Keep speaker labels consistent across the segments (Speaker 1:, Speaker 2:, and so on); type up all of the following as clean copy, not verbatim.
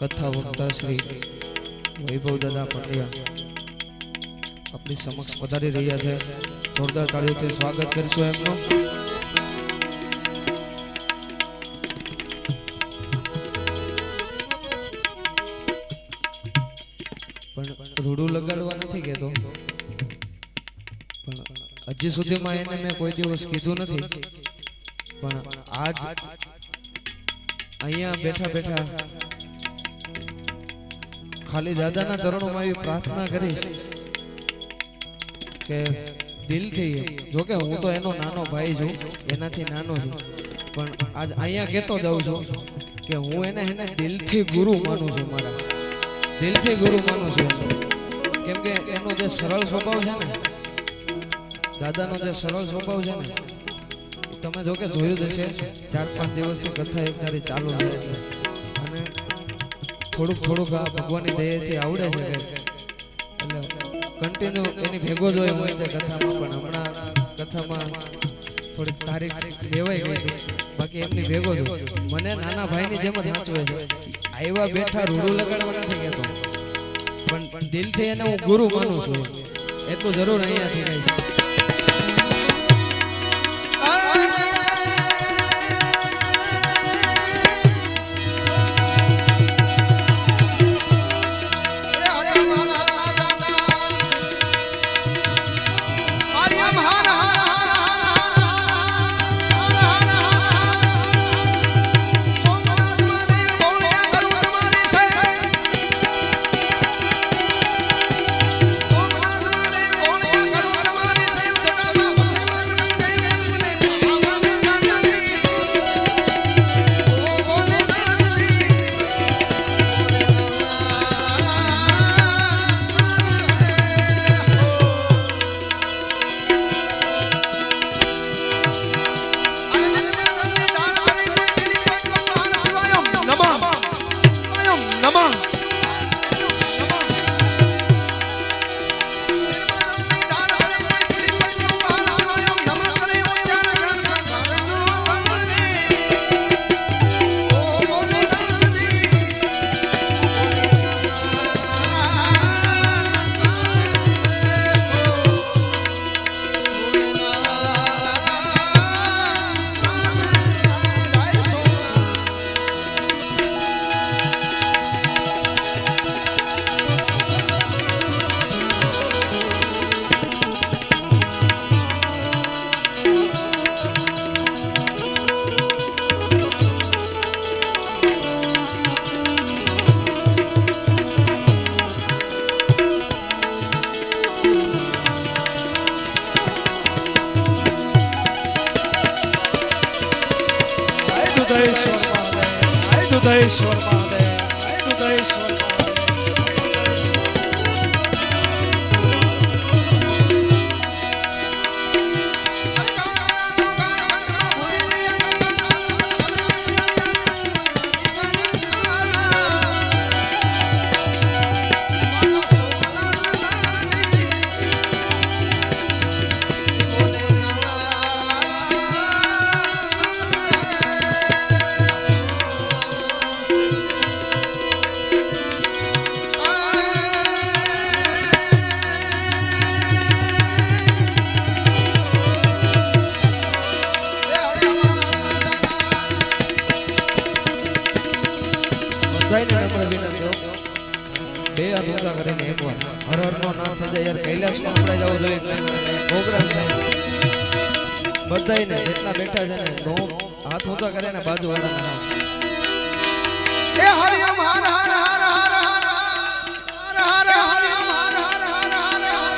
Speaker 1: कथा वक्ता श्री वैभव दादा पंड्या अपनी समक्ष पधारी रह्या छे। जोरदार ताळीओथी स्वागत करशो एमनो। पण रूडू लगाडवा नथी केतो, पण हजी सुधीमां एने मैं कोई दिवस कीधुं नथी, पण आज अहींया बैठा बैठा खाली दादा ना चरणों में प्रार्थना करीश के दिल थी, जो के हूँ तो एनो नानो भाई छू, एनाथी नानो छू, पण आज अहींया कहेतो जाऊं छू के हूँ एने दिल थी गुरु मानु छू, मारा दिल थी गुरु मानु छू। केम के एनो जे सरल स्वभाव छे ने, दादा नो जे सरल स्वभाव छे ने, तमे जो के जोयुं ज हशे 4-5 दिवस थी कथा एक धारी चालू छे अने થોડુંક થોડુંક આ ભગવાનની દયાથી આવડે છે એટલે કન્ટિન્યુ એની ભેગો જ હોય તે કથામાં, પણ હમણાં કથામાં થોડીક તારીખ લેવાઈ ગઈ, બાકી એમની ભેગો જ મને નાના ભાઈની જેમ જ સાચવે છે। આવ્યા બેઠા રૂડું લગાડવા નથી કહેતો, પણ દિલથી એને હું ગુરુ માનું છું, એટલું જરૂર અહીંયાથી રહી છે। दुधेश्वर महादेव, दुधेश्वर ઊંચા કરીને એકવાર હર હર નો નામ થઈ જાય યાર કૈલાસમાં આપણે જવું જોઈએ પ્રોગ્રામ થાય બધાયને જેટલા બેઠા છે ને નો હાથ ઊંચા કરે ને બાજુવાળાના નામ
Speaker 2: એ હરિ ઓમ હર હર હર હર હર હર હર હરિ ઓમ હર હર હર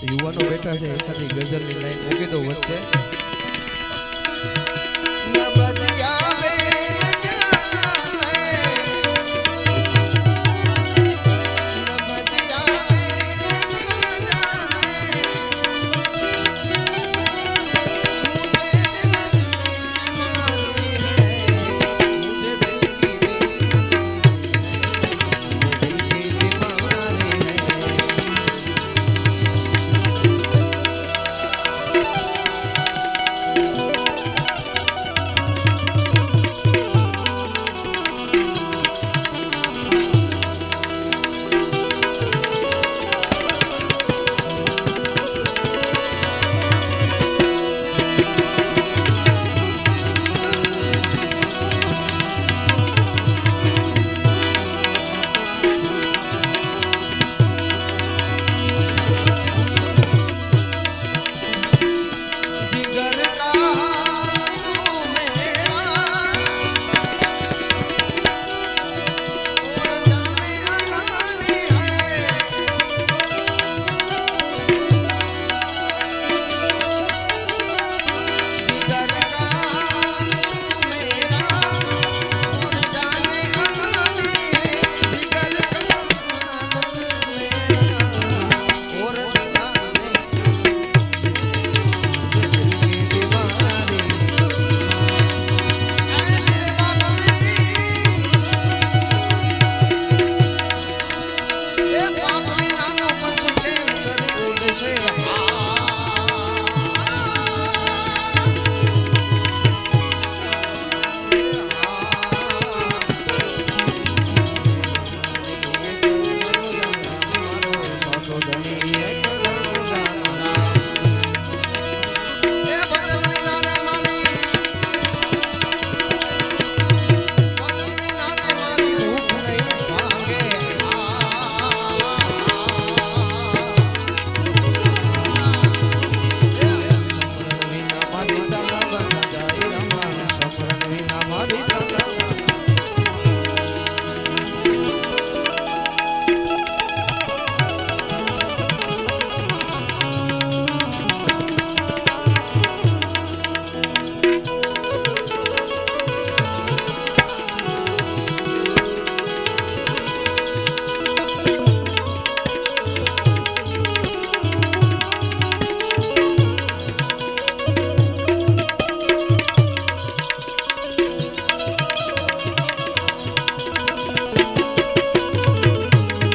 Speaker 1: યુવાનો બેઠા છે એકાદી ગઝલની લાઈન મૂકી દો વચ્ચે
Speaker 2: હર